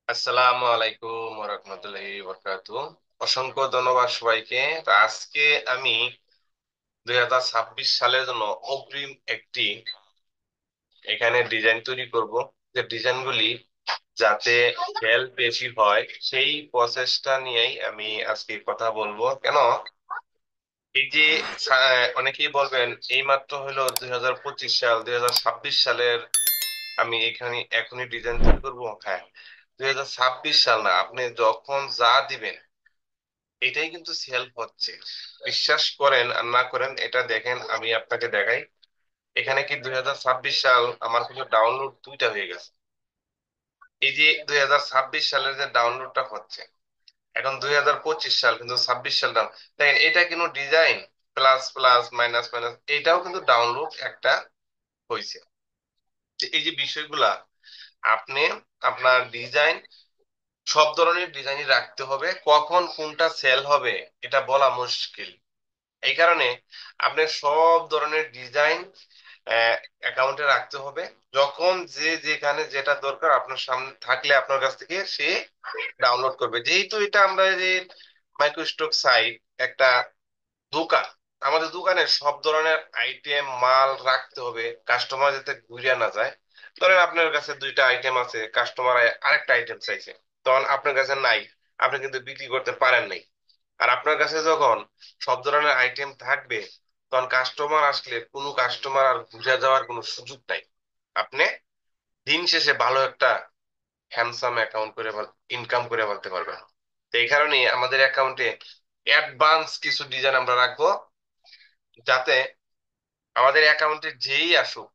আসসালামু আলাইকুম ওয়া রাহমাতুল্লাহি ওয়া বারাকাতুহু। অসংখ্য ধন্যবাদ সবাইকে। তো আজকে আমি 2026 সালের জন্য অগ্রিম একটি এখানে ডিজাইন তৈরি করব, যে ডিজাইনগুলি যাতে সেল বেশি হয় সেই প্রসেসটা নিয়েই আমি আজকে কথা বলবো। কেন এই যে অনেকেই বলবেন এই মাত্র হলো 2025 সাল, 2026 সালের আমি এখানে এখনই ডিজাইন তৈরি করব। হ্যাঁ, 2026 সাল না, আপনি যখন যা দিবেন এটাই কিন্তু সেল হচ্ছে। বিশ্বাস করেন আর না করেন এটা দেখেন, আমি আপনাকে দেখাই। এখানে কি 2026 সাল আমার কিন্তু ডাউনলোড দুইটা হয়ে গেছে। এই যে 2026 সালের যে ডাউনলোডটা হচ্ছে, এখন 2025 সাল কিন্তু 26 সাল ডাউন। দেখেন এটা কিন্তু design plus plus minus minus, এটাও কিন্তু ডাউনলোড একটা হয়েছে। এই যে বিষয়গুলা আপনি আপনার ডিজাইন, সব ধরনের ডিজাইনই রাখতে হবে, কখন কোনটা সেল হবে এটা বলা মুশকিল। এই কারণে আপনি সব ধরনের ডিজাইন অ্যাকাউন্টে রাখতে হবে। যখন যে যেখানে যেটা দরকার আপনার সামনে থাকলে আপনার কাছ থেকে সে ডাউনলোড করবে। যেহেতু এটা আমরা যে মাইক্রোস্টক সাইট একটা দোকান, আমাদের দোকানে সব ধরনের আইটেম মাল রাখতে হবে, কাস্টমার যাতে ঘুরিয়ে না যায়। ধরেন আপনার কাছে দুইটা আইটেম আছে, কাস্টমার আরেকটা আইটেম চাইছে, তখন আপনার কাছে নাই, আপনি কিন্তু বিক্রি করতে পারেন নাই। আর আপনার কাছে যখন সব ধরনের আইটেম থাকবে, তখন কাস্টমার আসলে কোনো কাস্টমার আর ঘুরে যাওয়ার কোনো সুযোগ নাই। আপনি দিন শেষে ভালো একটা হ্যান্ডসাম অ্যাকাউন্ট করে ইনকাম করে ফেলতে পারবেন। তো এই কারণে আমাদের অ্যাকাউন্টে অ্যাডভান্স কিছু ডিজাইন আমরা রাখবো, যাতে আমাদের অ্যাকাউন্টে যেই আসুক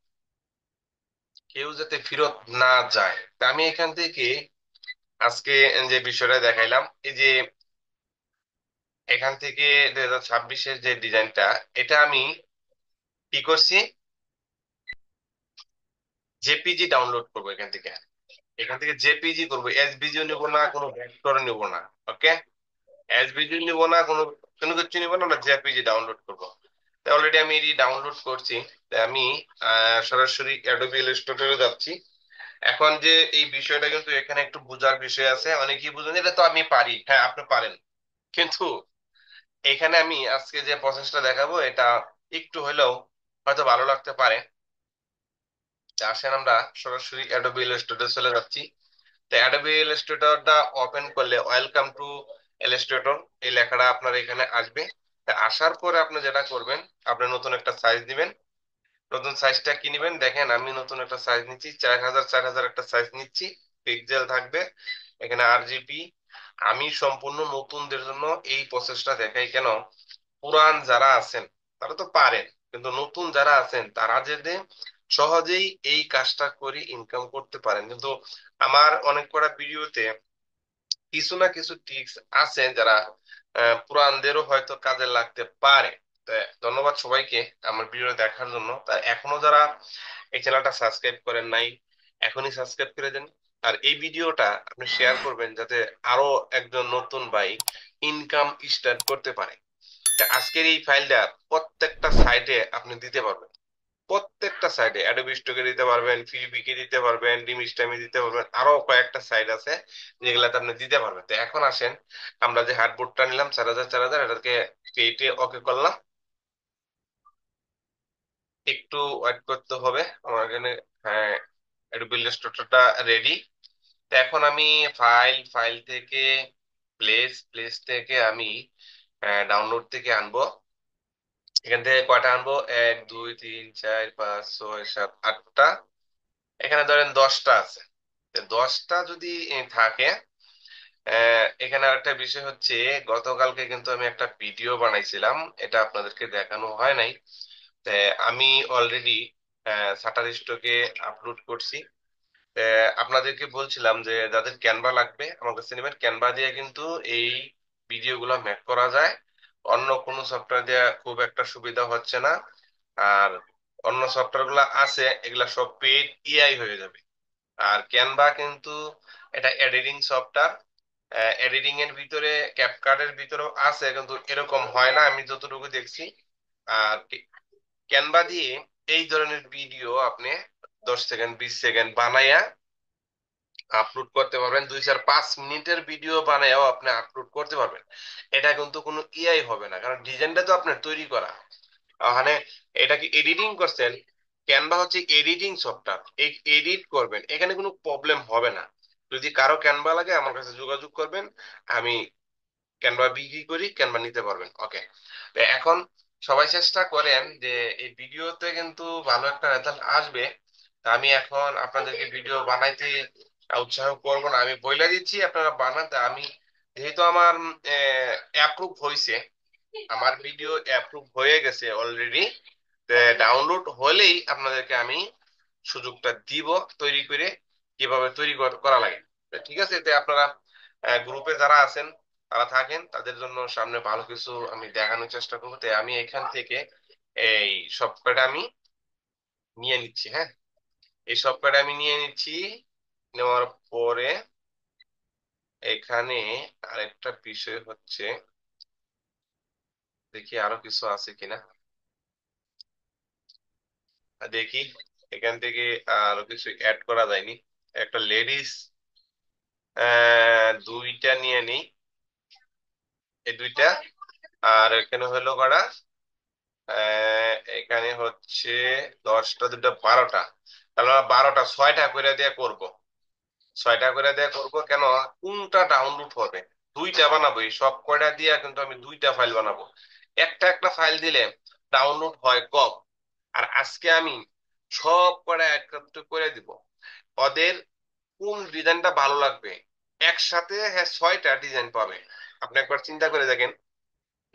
কেউ যাতে ফেরত না যায়। তা আমি এখান থেকে আজকে যে বিষয়টা দেখাইলাম, এই যে এখান থেকে 2026-এর যে ডিজাইনটা, এটা আমি কি করছি, জেপিজি ডাউনলোড করবো এখান থেকে। এখান থেকে জেপিজি করবো, এসভিজিও নিব না, কোনো ভেক্টর নিব না। ওকে, এসভিজি নিব না, কোনো কোনো কিছু নিব না, আমরা জেপিজি ডাউনলোড করবো। অলরেডি আমি এটি ডাউনলোড করছি। তাই আমি সরাসরি অ্যাডোবি ইলাস্ট্রেটরে যাচ্ছি। এখন যে এই বিষয়টা কিন্তু এখানে একটু বোঝার বিষয় আছে, অনেকেই বুঝেন এটা তো আমি পারি। হ্যাঁ, আপনি পারেন, কিন্তু এখানে আমি আজকে যে প্রসেসটা দেখাবো এটা একটু হলেও হয়তো ভালো লাগতে পারে। তা আসেন আমরা সরাসরি অ্যাডোবি ইলাস্ট্রেটরে চলে যাচ্ছি। তো অ্যাডোবি ইলাস্ট্রেটরটা ওপেন করলে ওয়েলকাম টু ইলাস্ট্রেটর এই লেখাটা আপনার এখানে আসবে। তা আসার পরে আপনি যেটা করবেন, আপনি নতুন একটা সাইজ দিবেন। নতুন সাইজটা কি নিবেন দেখেন, আমি নতুন একটা সাইজ নিচ্ছি, 4000 একটা সাইজ নিচ্ছি। পিক্সেল থাকবে এখানে, RGB। আমি সম্পূর্ণ নতুনদের জন্য এই প্রসেসটা দেখাই। কেন, পুরান যারা আছেন তারা তো পারেন, কিন্তু নতুন যারা আছেন তারা যদি সহজেই এই কাজটা করে ইনকাম করতে পারেন। কিন্তু আমার অনেক কটা ভিডিওতে কিছু না কিছু টিপস আছে যারা পুরানদেরও হয়তো কাজে লাগতে পারে। তা ধন্যবাদ সবাইকে আমার ভিডিও দেখার জন্য। তা এখনো যারা এই চ্যানেলটা সাবস্ক্রাইব করেন নাই, এখনই সাবস্ক্রাইব করে দেন। আর এই ভিডিওটা আপনি শেয়ার করবেন যাতে আরো একজন নতুন ভাই ইনকাম স্টার্ট করতে পারে। তা আজকের এই ফাইলটা প্রত্যেকটা সাইটে আপনি দিতে পারবেন। প্রত্যেকটা সাইডে অ্যাডোবি স্টকে দিতে পারবেন, ফিলিপিকে দিতে পারবেন, ডিমিস্টামে দিতে পারবেন, আরো কয়েকটা সাইট আছে যেগুলাতে আপনি দিতে পারবেন। তো এখন আসেন, আমরা যে হার্ডবোর্ডটা নিলাম 4000 এটাকে কেটে ওকে করলাম। একটু ওয়েট করতে হবে আমার এখানে। হ্যাঁ, অ্যাডোবি ইলাস্ট্রেটরটা রেডি। তো এখন আমি ফাইল ফাইল থেকে প্লেস থেকে আমি ডাউনলোড থেকে আনবো। এখান থেকে কয়টা আনবো, 1 2 3 4 5 6 7 8টা। এখানে ধরেন 10টা আছে। তো 10টা যদি থাকে, এখানে আরেকটা বিষয় হচ্ছে, গতকালকে কিন্তু আমি একটা ভিডিও বানাইছিলাম, এটা আপনাদেরকে দেখানো হয় নাই। তো আমি অলরেডি শাটার স্টকে আপলোড করছি। আপনাদেরকে বলছিলাম যে যাদের ক্যানভা লাগবে আমার কাছে নেবেন, ক্যানভা দিয়ে কিন্তু এই ভিডিও গুলো মেক করা যায়। অন্য কোনো সফটওয়্যার দিয়ে খুব একটা সুবিধা হচ্ছে না। আর অন্য সফটওয়্যার গুলো আছে এগুলা সব পেইড ইআই হয়ে যাবে। আর ক্যানভা কিন্তু এটা এডিটিং সফটওয়্যার। এডিটিং এর ভিতরে ক্যাপকাটের ভিতরেও আছে, কিন্তু এরকম হয় না আমি যতটুকু দেখছি। আর ক্যানভা দিয়ে এই ধরনের ভিডিও আপনি 10 সেকেন্ড 20 সেকেন্ড বানাইয়া আপলোড করতে পারবেন, 2 4 5 মিনিটের ভিডিও বানায়ও আপনি আপলোড করতে পারবেন। এটা কিন্তু কোনো ইআই হবে না, কারণ ডিজাইনটা তো আপনার তৈরি করা। মানে এটা কি এডিটিং করছেন? ক্যানভা হচ্ছে এডিটিং সফটওয়্যার, এই এডিট করবেন, এখানে কোনো প্রবলেম হবে না। যদি কারো ক্যানভা লাগে আমার কাছে যোগাযোগ করবেন, আমি ক্যানভা বিক্রি করি, ক্যানভা নিতে পারবেন। ওকে, এখন সবাই চেষ্টা করেন যে এই ভিডিওতে কিন্তু ভালো একটা রেজাল্ট আসবে। তা আমি এখন আপনাদেরকে ভিডিও বানাইতে উৎসাহ করব না, আমি বইলা দিচ্ছি আপনারা বানাতে। আমি যেহেতু আমার অ্যাপ্রুভ হয়েছে, আমার ভিডিও অ্যাপ্রুভ হয়ে গেছে অলরেডি, ডাউনলোড হলেই আপনাদেরকে আমি সুযোগটা দিব তৈরি করে, কিভাবে তৈরি করা লাগে। তো ঠিক আছে, এতে আপনারা গ্রুপে যারা আছেন তারা থাকেন, তাদের জন্য সামনে ভালো কিছু আমি দেখানোর চেষ্টা করবো। তাই আমি এখান থেকে এই সফটওয়্যারটা আমি নিয়ে নিচ্ছি। হ্যাঁ, এই সফটওয়্যারটা আমি নিয়ে নিচ্ছি। নেওয়ার পরে এখানে আরেকটা বিষয় হচ্ছে, দেখি আরো কিছু আছে কিনা, দেখি এখান থেকে আরো কিছু অ্যাড করা যায়নি। একটা লেডিস দুইটা নিয়ে নিই, এই দুইটা। আর এখানে হলো কটা, এখানে হচ্ছে 10টা, দুটা 12টা, তাহলে আমরা 12টা 6টা করে দিয়ে করব। 6টা করে দিয়ে করব কেন, কোনটা ডাউনলোড হবে, দুইটা বানাবো, এই সব কয়টা দিয়ে কিন্তু আমি দুইটা ফাইল বানাবো। একটা একটা ফাইল দিলে ডাউনলোড হয় কম। আর আজকে আমি সব কয়টা একত্র করে দিব, ওদের কোন ডিজাইনটা ভালো লাগবে, একসাথে হ্যাঁ 6টা ডিজাইন পাবে। আপনি একবার চিন্তা করে দেখেন,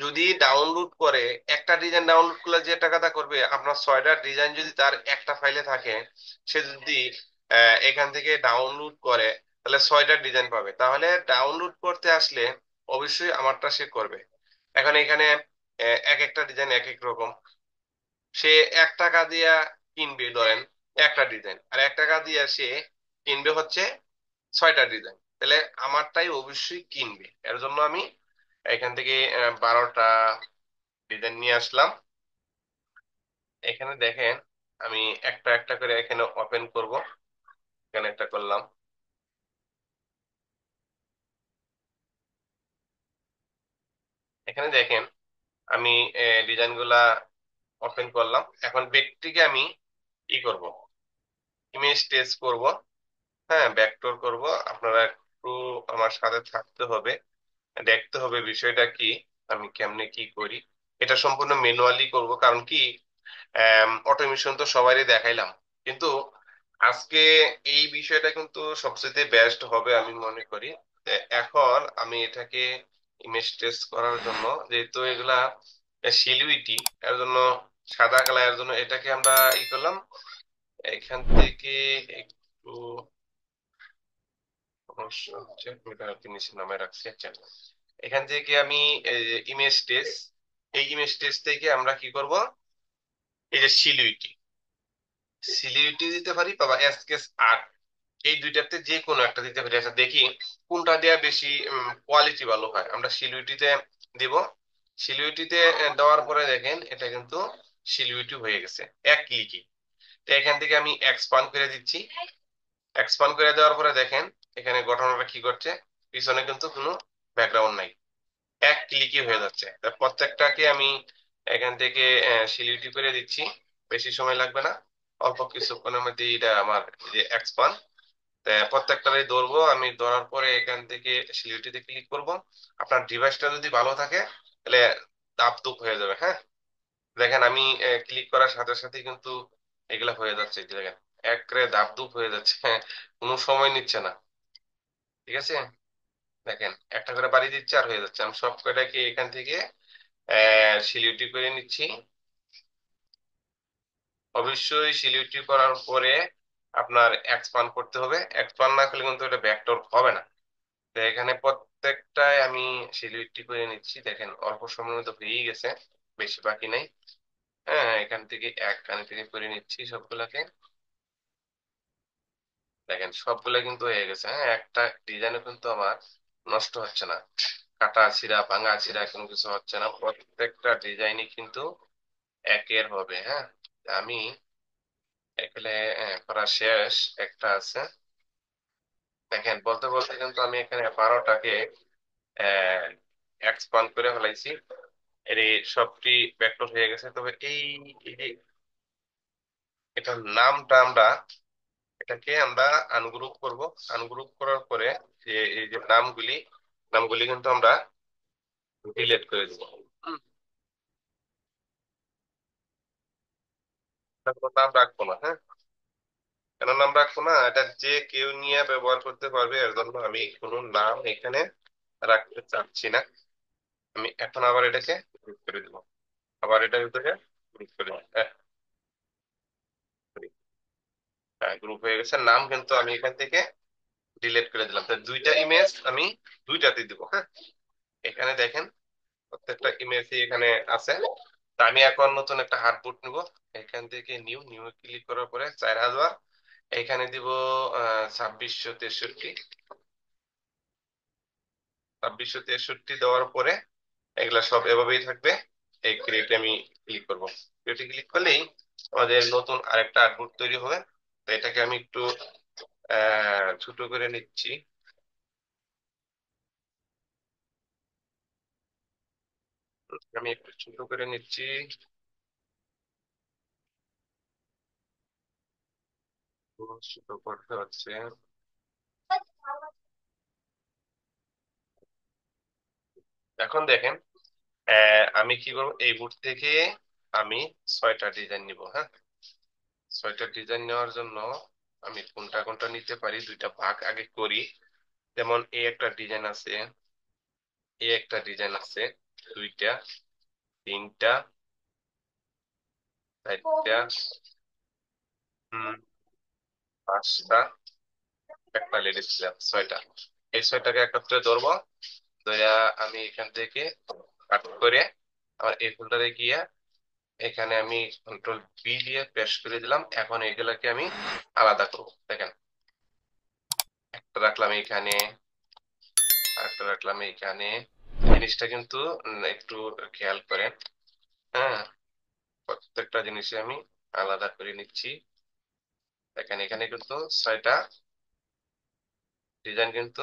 যদি ডাউনলোড করে, একটা ডিজাইন ডাউনলোড করলে যে টাকাটা করবে, আপনার 6টা ডিজাইন যদি তার একটা ফাইলে থাকে, সে যদি এখান থেকে ডাউনলোড করে, তাহলে 6টা ডিজাইন পাবে। তাহলে ডাউনলোড করতে আসলে অবশ্যই আমারটা সে করবে। এখন এখানে এক একটা ডিজাইন এক এক রকম, সে 1 টাকা দিয়া কিনবে ধরেন একটা ডিজাইন, আর 1 টাকা দিয়া সে কিনবে হচ্ছে 6টা ডিজাইন, তাহলে আমারটাই অবশ্যই কিনবে। এর জন্য আমি এখান থেকে 12টা ডিজাইন নিয়ে আসলাম। এখানে দেখেন, আমি একটা একটা করে এখানে ওপেন করব। এখানে একটা করলাম, এখানে দেখেন আমি ডিজাইন গুলা ওপেন করলাম। এখন ব্যক্তিকে আমি ই করব, ইমেজ টেস্ট করব। হ্যাঁ, ভেক্টর করব। আপনারা একটু আমার সাথে থাকতে হবে, দেখতে হবে বিষয়টা কি, আমি কেমনে কি করি। এটা সম্পূর্ণ ম্যানুয়ালি করব, কারণ কি অটোমেশন তো সবারই দেখাইলাম, কিন্তু আজকে এই বিষয়টা কিন্তু সবচেয়ে বেস্ট হবে আমি মনে করি। এখন আমি এটাকে ইমেজ টেস্ট করার জন্য, যেহেতু এগুলা সিলুইটি, এর জন্য সাদা কালারের জন্য এটাকে আমরা ই করলাম। এখান থেকে একটু সমস্যা হচ্ছে, আমি এটা আর কি নিচে নামায় রাখছি। আচ্ছা, এখান থেকে আমি ইমেজ টেস্ট, এই ইমেজ টেস্ট থেকে আমরা কি করব, এই যে সিলিউইটি, সিলিউইটি দিতে পারি বাবা, এসকেস আর্ট, এই দুইটাতে যে কোনো একটা দিতে পারি। আচ্ছা দেখি কোনটা দেওয়া বেশি কোয়ালিটি ভালো হয়, আমরা সিলিউইটিতে দিব। সিলিউইটিতে দেওয়ার পরে দেখেন এটা কিন্তু সিলিউইটি হয়ে গেছে এক ক্লিকই। তো এখান থেকে আমি এক্সপান্ড করে দিচ্ছি। এক্সপান্ড করে দেওয়ার পরে দেখেন এখানে ঘটনাটা কি করছে, পিছনে কিন্তু কোনো ব্যাকগ্রাউন্ড নাই, এক ক্লিকই হয়ে যাচ্ছে। তা প্রত্যেকটাকে আমি এখান থেকে সিলিউটি করে দিচ্ছি, বেশি সময় লাগবে না, অল্প কিছুক্ষণের মধ্যে এটা আমার এই যে এক্সপান্ড। প্রত্যেকটারই ধরবো, আমি ধরার পরে এখান থেকে সিলিউটিতে ক্লিক করব। আপনার ডিভাইসটা যদি ভালো থাকে তাহলে দাপ দুপ হয়ে যাবে। হ্যাঁ, দেখেন আমি ক্লিক করার সাথে সাথে কিন্তু এগুলা হয়ে যাচ্ছে, এই যে দেখেন একরে দাপ দুপ হয়ে যাচ্ছে। হ্যাঁ, কোনো সময় নিচ্ছে না। ঠিক আছে, দেখেন একটা করে বাড়ি দিচ্ছে আর হয়ে যাচ্ছে। আমি সব কয়টাকে এখান থেকে সিলিউটি করে নিচ্ছি। অবশ্যই সিলিউটি করার পরে আপনার এক্সপান্ড করতে হবে, এক্সপান্ড না করলে কিন্তু এটা ভেক্টর হবে না। তো এখানে প্রত্যেকটায় আমি সিলিউটি করে নিচ্ছি, দেখেন অল্প সময়ের মধ্যে হয়েই গেছে, বেশি বাকি নাই। হ্যাঁ, এখান থেকে এক কানে থেকে করে নিচ্ছি সবগুলাকে। দেখেন সবগুলা কিন্তু হয়ে গেছে। হ্যাঁ, একটা ডিজাইনও কিন্তু আমার নষ্ট হচ্ছে না, কাটা ছিঁড়া ভাঙা ছিঁড়া কোনো কিছু হচ্ছে না, প্রত্যেকটা ডিজাইনই কিন্তু একের হবে। হ্যাঁ, আমি এখানে করা শেষ, একটা আছে, দেখেন, বলতে বলতে কিন্তু আমি এখানে 12টাকে এক্সপান্ড করে ফেলাইছি। এর এই সবটি ভেক্টর হয়ে গেছে। তবে এই যে এটার নামটা আমরা, এটাকে আমরা আনগ্রুপ করব। আনগ্রুপ করার পরে যে এই যে নামগুলি, নামগুলি কিন্তু আমরা ডিলিট করে দিব। হুম, এটা কোনো নাম রাখবো না, হ্যাঁ। কেন নাম রাখবো না? এটা যে কেউ নিয়ে ব্যবহার করতে পারবে, এর জন্য আমি কোনো নাম এখানে রাখতে চাচ্ছি না। আমি এখন আবার এটাকে গ্রুপ করে দিব। আবার এটার ভিতরে গ্রুপ করে দিব। হ্যাঁ, গ্রুপ হয়ে গেছে। নাম কিন্তু আমি এখান থেকে ডিলিট করে দিলাম। তো দুইটা ইমেজ আমি দুইটাতে দিব, হ্যাঁ। এখানে দেখেন, প্রত্যেকটা ইমেজই এখানে আছে। তা আমি এখন নতুন একটা হার্ডবোর্ড নিব। এখান থেকে নিউ নিউ ক্লিক করার পরে 4000 এখানে দিব। 2663, 2663 দেওয়ার পরে এগুলা সব এভাবেই থাকবে। এই ক্রিয়েটে আমি ক্লিক করব। ক্রিয়েটে ক্লিক করলেই আমাদের নতুন আরেকটা আউটপুট তৈরি হবে। তো এটাকে আমি একটু ছোট করে নিচ্ছি। আমি একটু ছোট করে নিচ্ছি। তো ছোট করতে হচ্ছে। এখন দেখেন, আমি কি করবো, এই বুট থেকে আমি 6টা ডিজাইন নিব, হ্যাঁ। 6টা ডিজাইন নেওয়ার জন্য আমি কোনটা কোনটা নিতে পারি দুইটা ভাগ আগে করি। যেমন এই একটা ডিজাইন আছে, এই একটা ডিজাইন আছে, দুইটা, তিনটা, চারটা, হম, 5টা, একটা লেডিস ছিলাম, 6টা। এই 6টাকে একত্রে ধরবো। ধরে আমি এখান থেকে কাট করে আমার এই ফোল্ডারে গিয়ে এখানে আমি কন্ট্রোল বি দিয়ে পেস্ট করে দিলাম। এখন এগুলাকে আমি আলাদা করবো। দেখেন, একটা রাখলাম এখানে, আরেকটা রাখলাম এখানে। জিনিসটা কিন্তু একটু খেয়াল করেন, হ্যাঁ। প্রত্যেকটা জিনিসে আমি আলাদা করে নিচ্ছি। দেখেন, এখানে কিন্তু 6টা ডিজাইন কিন্তু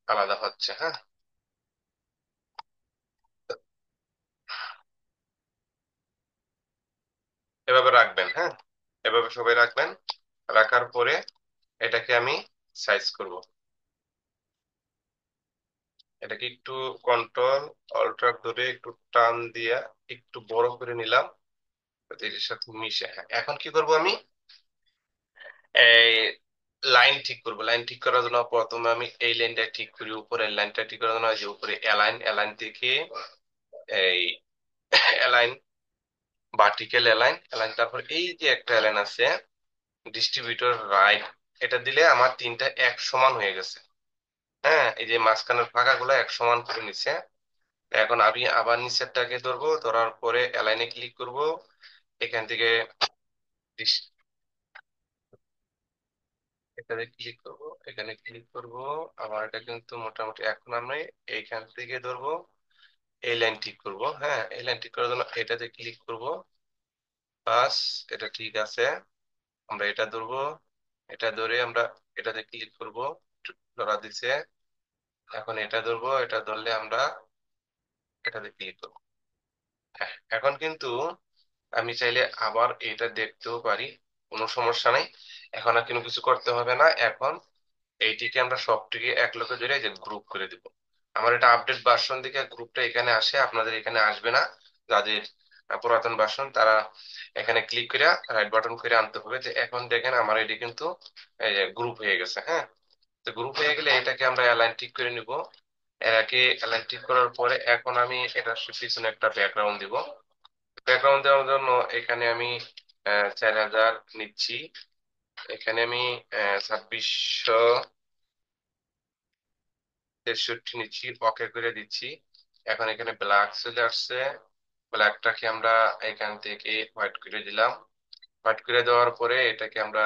আলাদা হচ্ছে, হ্যাঁ। এভাবে রাখবেন, হ্যাঁ। এভাবে সবাই রাখবেন। রাখার পরে এটাকে আমি সাইজ করব। এটাকে একটু কন্ট্রোল অল্টার ধরে একটু টান দিয়া একটু বড় করে নিলাম, যাতে এর সাথে মিশে। হ্যাঁ, এখন কি করব আমি, এই লাইন ঠিক করব। লাইন ঠিক করার জন্য প্রথমে আমি এই লাইনটা ঠিক করি, উপরের লাইনটা ঠিক করার জন্য এই যে উপরে অ্যালাইন, অ্যালাইন থেকে এই অ্যালাইন, ভার্টিক্যাল অ্যালাইন, অ্যালাইন, তারপর এই যে একটা অ্যালাইন আছে ডিস্ট্রিবিউটর রাইট, এটা দিলে আমার তিনটা এক সমান হয়ে গেছে। হ্যাঁ, এই যে মাঝখানের ফাঁকা গুলো এক সমান করে নিছে। এখন আমি আবার নিচেরটাকে ধরবো, ধরার পরে অ্যালাইনে ক্লিক করব। এখান থেকে এখানে ক্লিক করব, এখানে ক্লিক করব। আমার এটা কিন্তু মোটামুটি এখন আমি এইখান থেকে ধরবো, এই লাইন ঠিক করব। হ্যাঁ, এই লাইন ঠিক করার জন্য এটাতে ক্লিক করব। বাস, এটা ঠিক আছে। আমরা এটা ধরবো, এটা ধরে আমরা এটাতে ক্লিক করব। ধরা দিছে। এখন এটা ধরবো, এটা ধরলে আমরা এটাতে ক্লিক করব। হ্যাঁ, এখন কিন্তু আমি চাইলে আবার এটা দেখতেও পারি, কোনো সমস্যা নাই। এখন আর কোনো কিছু করতে হবে না। এখন এইটিকে আমরা সবটিকে এক লকে ধরে যে গ্রুপ করে দিব। আমার এটা আপডেট ভার্সন দিকে গ্রুপটা এখানে আসে, আপনাদের এখানে আসবে না। যাদের পুরাতন ভার্সন তারা এখানে ক্লিক করে রাইট বাটন করে আনতে হবে। যে এখন দেখেন আমার এটি কিন্তু গ্রুপ হয়ে গেছে, হ্যাঁ। তো গ্রুপ হয়ে গেলে এটাকে আমরা অ্যালাইন ঠিক করে নিব। এটাকে অ্যালাইন ঠিক করার পরে এখন আমি এটার পিছনে একটা ব্যাকগ্রাউন্ড দিব। ব্যাকগ্রাউন্ড দেওয়ার জন্য এখানে আমি 4000 নিচ্ছি। এখানে আমি 2663 নিচ্ছি, ওকে করে দিচ্ছি। এখন এখানে ব্ল্যাক চলে আসছে। ব্ল্যাকটাকে আমরা এখান থেকে হোয়াইট করে দিলাম। হোয়াইট করে দেওয়ার পরে এটাকে আমরা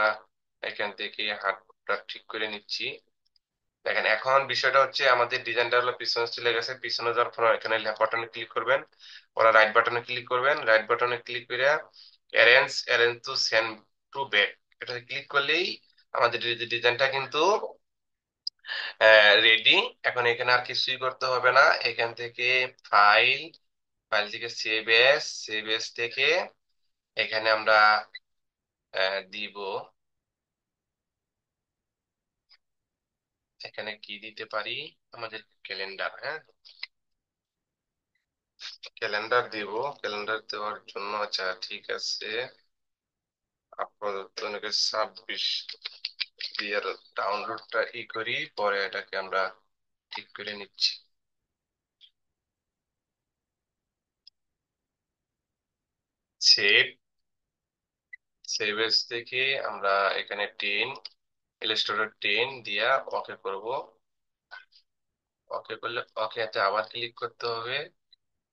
এখান থেকে হাতটা ঠিক করে নিচ্ছি। দেখেন, এখন বিষয়টা হচ্ছে আমাদের ডিজাইনটা হলো পিছনে চলে গেছে। পিছনে যাওয়ার পর এখানে লেফট বাটনে ক্লিক করবেন, ওরা রাইট বাটনে ক্লিক করবেন। রাইট বাটনে ক্লিক করে arrange, arrange to send to back, এটাতে ক্লিক করলেই আমাদের ডিজাইনটা কিন্তু রেডি। এখন এখানে আর কিছুই করতে হবে না, এখান থেকে ফাইল, ফাইল থেকে সেভ এস থেকে এখানে আমরা দিব, এখানে কি দিতে পারি, আমাদের ক্যালেন্ডার। হ্যাঁ, ক্যালেন্ডার দিব। ক্যালেন্ডার দেওয়ার জন্য আচ্ছা ঠিক আছে, আপাতত 26 দিয়ে ডাউনলোডটা করি, পরে এটাকে আমরা ঠিক করে নিচ্ছি। সেভ, সেভ এস থেকে আমরা এখানে 10, ইলাস্ট্রেটর 10 দিয়া ওকে করব। ওকে করলে ওকে এতে আবার ক্লিক করতে হবে,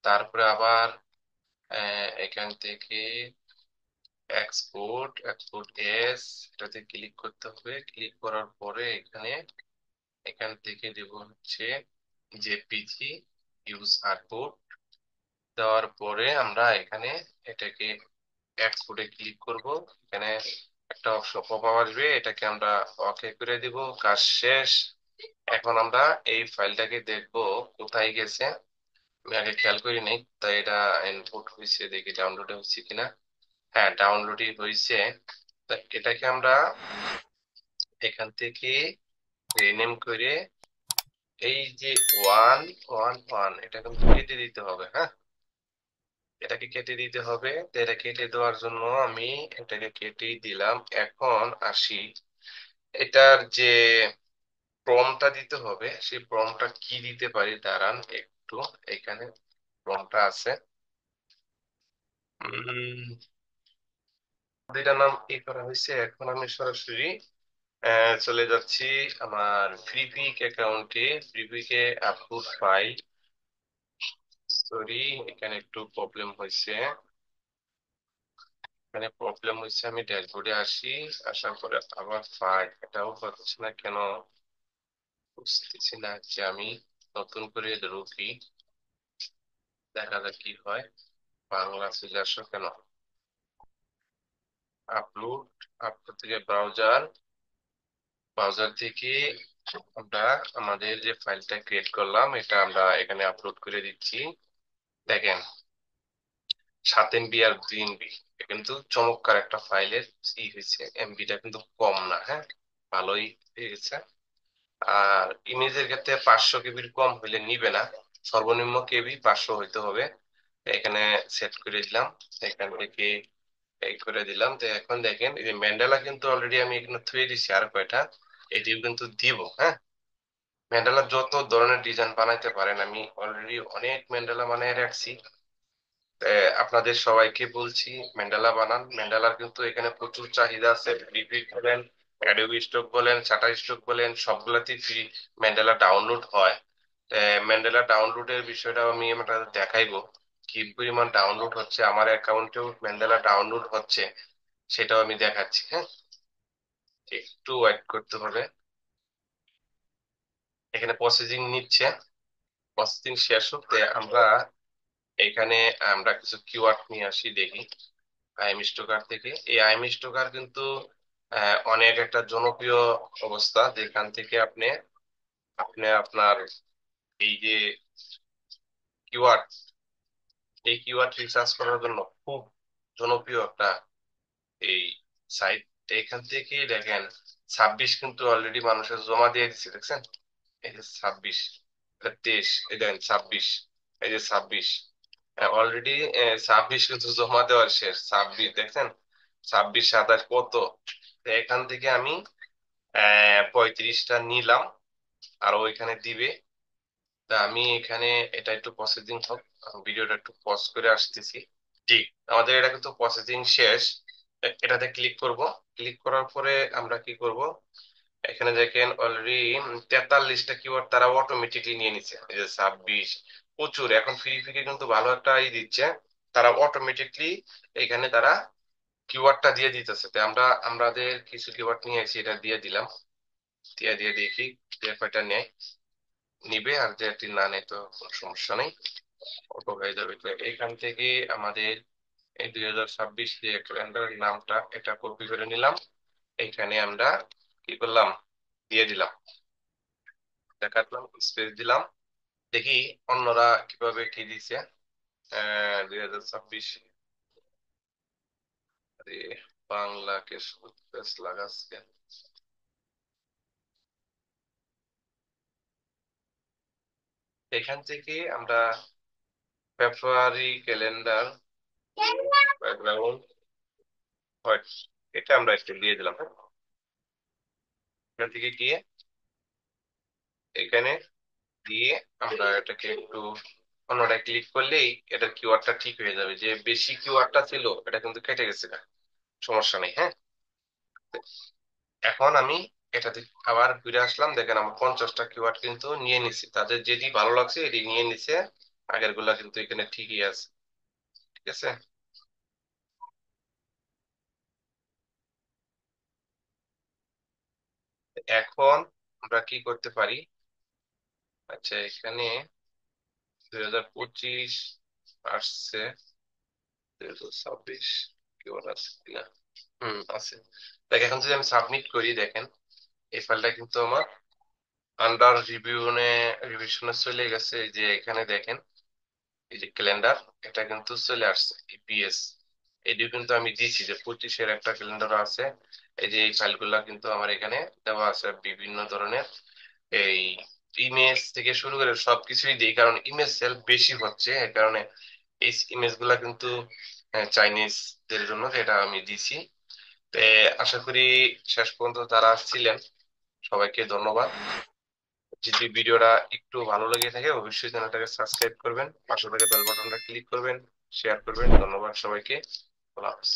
তারপরে আবার এখান থেকে এক্সপোর্ট এস, এটাতে ক্লিক করতে হবে। ক্লিক করার পরে এখানে এখান থেকে দেব হচ্ছে জেপিজি ইউজ আউটপুট। দেওয়ার পরে আমরা এখানে এটাকে এক্সপোর্টে ক্লিক করব। এখানে একটা অপশন পপ আপ আসবে, এটাকে আমরা ওকে করে দিব। কাজ শেষ। এখন আমরা এই ফাইলটাকে দেখব কোথায় গেছে, আমি আগে খেয়াল করি নাই, তাই এটা ইনপুট হয়েছে, দেখি ডাউনলোড হচ্ছে কিনা। হ্যাঁ, ডাউনলোডই হয়েছে। তা এটাকে আমরা এখান থেকে রিনেম করে এই যে 111 এটা কিন্তু কেটে দিতে হবে। হ্যাঁ, এটাকে কেটে দিতে হবে। তো এটা কেটে দেওয়ার জন্য আমি এটাকে কেটেই দিলাম। এখন আসি, এটার যে প্রম্পটটা দিতে হবে, সেই প্রম্পটটা কি দিতে পারি, দাঁড়ান একটু। এখানে প্রম্পটটা আছে, দুইটা নাম করা হয়েছে। এখন আমি সরাসরি চলে যাচ্ছি আমার ফ্রিপিক অ্যাকাউন্টে, ফ্রিপিকে আপলোড ফাইল। সরি, এখানে একটু প্রবলেম হয়েছে, এখানে প্রবলেম হয়েছে। আমি ড্যাশবোর্ডে আসি, আসার পরে আবার ফাইল, এটাও হচ্ছে না কেন, বুঝতেছি না যে আমি নতুন করে ঢুকি, দেখা যাক কি হয়। বাংলা চলে আসো কেন, আপলোড, আপলোড থেকে ব্রাউজার, ব্রাউজার থেকে আমরা আমাদের যে ফাইলটা ক্রিয়েট করলাম এটা আমরা এখানে আপলোড করে দিচ্ছি। দেখেন 7 MB আর 2 MB, কিন্তু চমৎকার একটা ফাইলের হয়েছে। এমবিটা কিন্তু কম না, হ্যাঁ, ভালোই হয়ে গেছে। আর ইমেজের ক্ষেত্রে 500 KB কম হইলে নিবে না, সর্বনিম্ন কেবি 500 হইতে হবে। এখানে সেট করে দিলাম, এখান থেকে এই করে দিলাম। তো এখন দেখেন এই যে ম্যান্ডেলা কিন্তু অলরেডি আমি এখানে থুয়ে দিছি আর কয়টা, এটিও কিন্তু দিব। হ্যাঁ, ম্যান্ডেলা যত ধরনের ডিজাইন বানাইতে পারেন, আমি অলরেডি অনেক ম্যান্ডেলা বানিয়ে রাখছি। আপনাদের সবাইকে বলছি ম্যান্ডেলা বানান। ম্যান্ডেলার কিন্তু এখানে প্রচুর চাহিদা আছে। বিপিট বলেন, অ্যাডোবি স্টক বলেন, শাটার স্টক বলেন, সবগুলাতেই ফ্রি ম্যান্ডেলা ডাউনলোড হয়। ম্যান্ডেলা ডাউনলোডের বিষয়টাও আমি আপনাদের দেখাইবো, কি পরিমাণ ডাউনলোড হচ্ছে, আমার অ্যাকাউন্টেও ম্যান্ডেলা ডাউনলোড হচ্ছে, সেটাও আমি দেখাচ্ছি। হ্যাঁ, একটু ওয়েট করতে হবে, এখানে প্রসেসিং নিচ্ছে। প্রসেসিং শেষ হতে আমরা এখানে আমরা কিছু কিওয়ার্ড নিয়ে আসি, দেখি আইএম স্টোকার থেকে। এই আইএম স্টোকার কিন্তু অনেক একটা জনপ্রিয় অবস্থা, যেখান থেকে আপনি আপনি আপনার এই যে কিওয়ার্ড, এই কিওয়ার্ড রিসার্চ করার জন্য খুব জনপ্রিয় একটা এই সাইট। এখান থেকে দেখেন 26 কিন্তু অলরেডি মানুষের জমা দিয়ে দিচ্ছে, দেখছেন? এই যে 26, 23, এই দেখেন 26, এই যে 26, অলরেডি 26 কিন্তু জমা দেওয়ার শেষ। 26 দেখছেন, 26, 27 কত। তো এখান থেকে আমি 35টা নিলাম, আর ওইখানে দিবে। তা আমি এখানে এটা একটু প্রসেসিং হোক, আমি ভিডিওটা একটু পজ করে আসতেছি। জি, আমাদের এটা কিন্তু প্রসেসিং শেষ। এটাতে ক্লিক করব। ক্লিক করার পরে আমরা কি করব, এখানে দেখেন অলরেডি 43টা কিওয়ার্ড তারা অটোমেটিকলি নিয়ে নিচ্ছে। এই যে 26, প্রচুর। এখন ফ্রি ফ্রি কিন্তু ভালো একটা দিচ্ছে, তারা অটোমেটিকলি এখানে তারা কিওয়ার্ডটা দিয়ে দিতেছে। তো আমরা আমাদের কিছু কিওয়ার্ড নিয়ে এসে এটা দিয়ে দিলাম, দিয়ে দিয়ে দেখি যে কয়টা নেয়, নিবে। আর যে না নেয় তো কোনো সমস্যা নেই, অটো হয়ে যাবে। তো এখান থেকে আমাদের এই 2026 যে ক্যালেন্ডারের নামটা এটা কপি করে নিলাম, এখানে আমরা কি করলাম, দিয়ে দিলাম, এটা কাটলাম, স্পেস দিলাম। দেখি অন্যরা কিভাবে কি দিছে। 2026, আরে বাংলাকে স্পেস লাগাচ্ছে। এখান থেকে আমরা ফেব্রুয়ারি ক্যালেন্ডার ব্যাকগ্রাউন্ড হোয়াইট, এটা আমরা একটু দিয়ে দিলাম, হ্যাঁ? এখান থেকে গিয়ে এখানে দিয়ে আমরা এটাকে একটু অন্যটা ক্লিক করলেই এটার কিওয়ার্ডটা ঠিক হয়ে যাবে। যে বেশি কিওয়ার্ডটা ছিল এটা কিন্তু কেটে গেছে না, সমস্যা নেই, হ্যাঁ। এখন আমি এটাতে আবার ফিরে আসলাম, দেখেন আমার 50টা কিওয়ার্ড কিন্তু নিয়ে নিছি, তাদের যেটি ভালো লাগছে এটি নিয়ে নিছে। আগের গুলা কিন্তু এখানে ঠিকই আছে, ঠিক আছে। এখন আমরা কি করতে পারি, আচ্ছা এখানে 2025 আসছে, 2026 কিওয়ার্ড আছে কিনা, আছে। দেখ এখন যদি আমি সাবমিট করি, দেখেন এই ফাইলটা কিন্তু আমার আন্ডার রিভিশনে চলে গেছে। এই যে এখানে দেখেন, এই যে ক্যালেন্ডার, এটা কিন্তু চলে আসছে ইপিএস। এটিও কিন্তু আমি দিছি যে 25-এর একটা ক্যালেন্ডার আছে। এই যে এই ফাইলগুলা কিন্তু আমার এখানে দেওয়া আছে বিভিন্ন ধরনের। এই ইমেজ থেকে শুরু করে সবকিছুই দিই, কারণ ইমেজ সেল বেশি হচ্ছে, এই কারণে এই ইমেজ গুলা কিন্তু চাইনিজদের জন্য এটা আমি দিছি। তো আশা করি শেষ পর্যন্ত তারা ছিলেন, সবাইকে ধন্যবাদ। যদি ভিডিওটা একটু ভালো লেগে থাকে অবশ্যই চ্যানেলটাকে সাবস্ক্রাইব করবেন, পাশে থাকা বেল বাটনটা ক্লিক করবেন, শেয়ার করবেন। ধন্যবাদ সবাইকে, আল্লাহ হাফেজ।